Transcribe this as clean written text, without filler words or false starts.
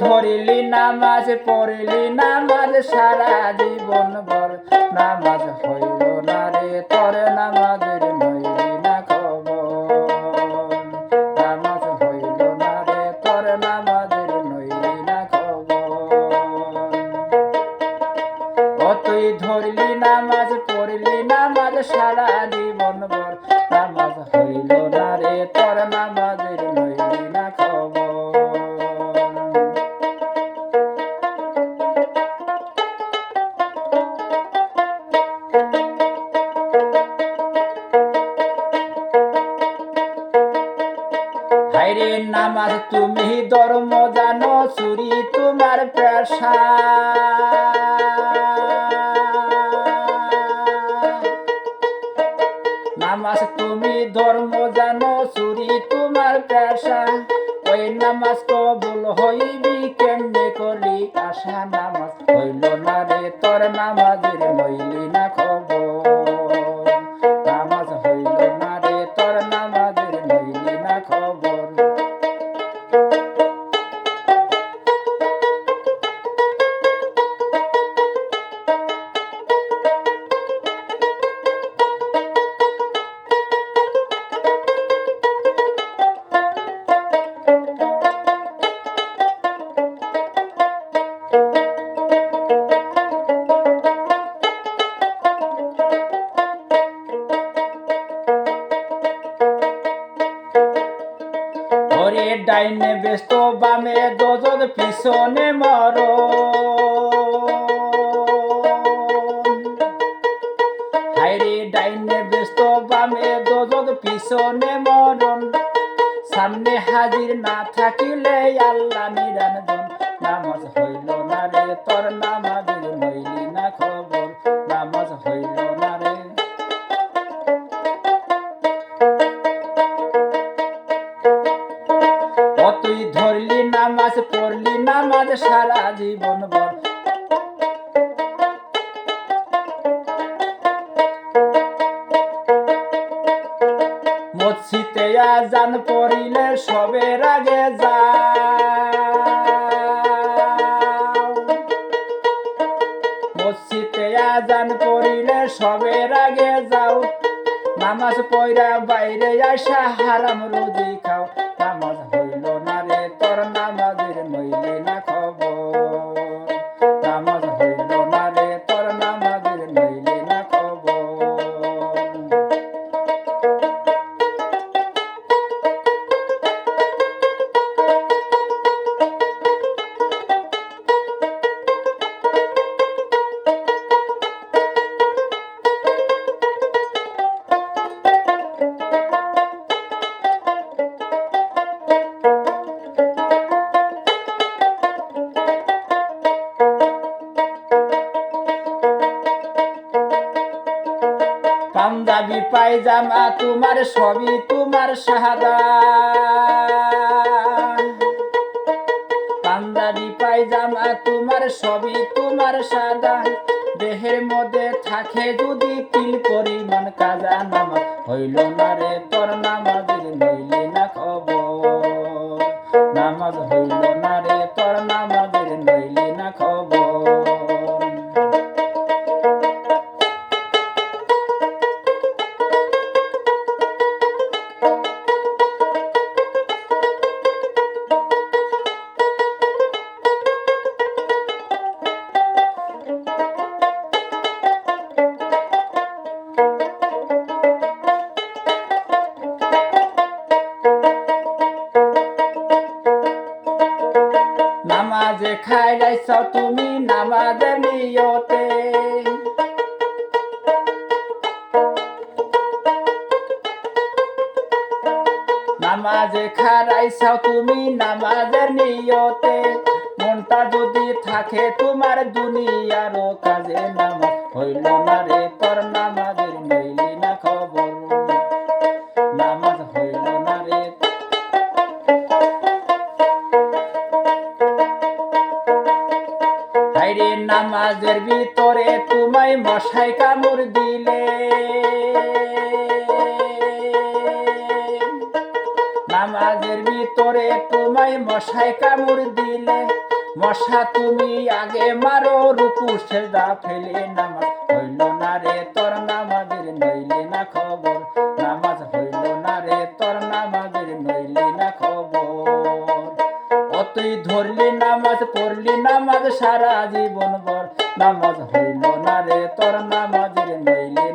ধরিলি নামাজ পড়লি নামাজ সারা জীবন ভর নামাজ হইল না রে তোর নামাজের নইলি না খবর নামাজ হইল না রে তোর নামাজের নইলি না খবর ও তুই ধরলি নামাজ পড়লি নামাজ সারা জীবন ভর নামাজ হইল না রে তোর নামাজের নইলি না খবর হায়রে নামাজ তুমি ধর্ম জানো চুরি তোমার পেশা নামাজ তুমি ধর্ম জানো চুরি তোমার পেশা ওই নামাজ কবুল হইবি কেমনে করলি আশা নামাজ হইল না রে তোর নামাজের লইলি না খবর নামাজ হইল না রে তোর নামাজের লইলি না খবর ওরে ডাইনে ব্যস্ত বামে দোজক পিছনে মরো হায়রে ডাইনে ব্যস্ত বামে দোজক পিছনে মরণ সামনে হাজির না থাকিলে আল্লাহ নিরঞ্জন নামাজ হইল না রে তোর নামাজের নইলি না খবর নামাজ হইল না রে তুই ধরলি নামাজ পড়লি নামাজ সারা জীবন ভর মসজিদে আজান পড়িলে সবের আগে যাও মসজিদে আজান পড়িলে সবের আগে যাও নামাজ পড়া বাইরে আসা হারাম রুজি খাও নামাজ হইল না রে তোর নামাজের নইলি না খবর নামাজ হইল না রে তোর নামাজের নইলি না খবর পাঞ্জাবি পায়জামা তোমার সবই তোমার সাদা পাঞ্জাবি পায়জামা তোমার সবই তোমার সাদা দেহের মধ্যে থাকে যদি তিল পরিমাণ কাজা নামাজ হইল না রে তোর নামাজের নইলি না খবর নামাজ হইল না রে তোর নামাজের নইলি না খবর নামাজে খাইলাইছ তুমি নামাজের নিয়তে নামাজে খাইলাইছ তুমি নামাজের নিয়তে মনটা যদি থাকে তোমার দুনিয়ারও কাজে নামাজ হইল না রে তোর নামাজের নইলি না খবর নামাজ হইল না রে হায়রে নামাজের ভিতরে তোমায় মশাই কামড় দিলে নামাজের ভিতরে তোমায় মশাই কামড় দিলে আশা তুমি আগে মারো রুকু সেজদা ফেলে নামাজ হইল না রে তোর নামাজের নইলে না খবর নামাজ হইল না রে তোর নামাজের নইলে না খবর ও তুই ধরলি নামাজ পড়লি নামাজ সারা জীবন ভর নামাজ হইল না রে তোর নামাজের নইলে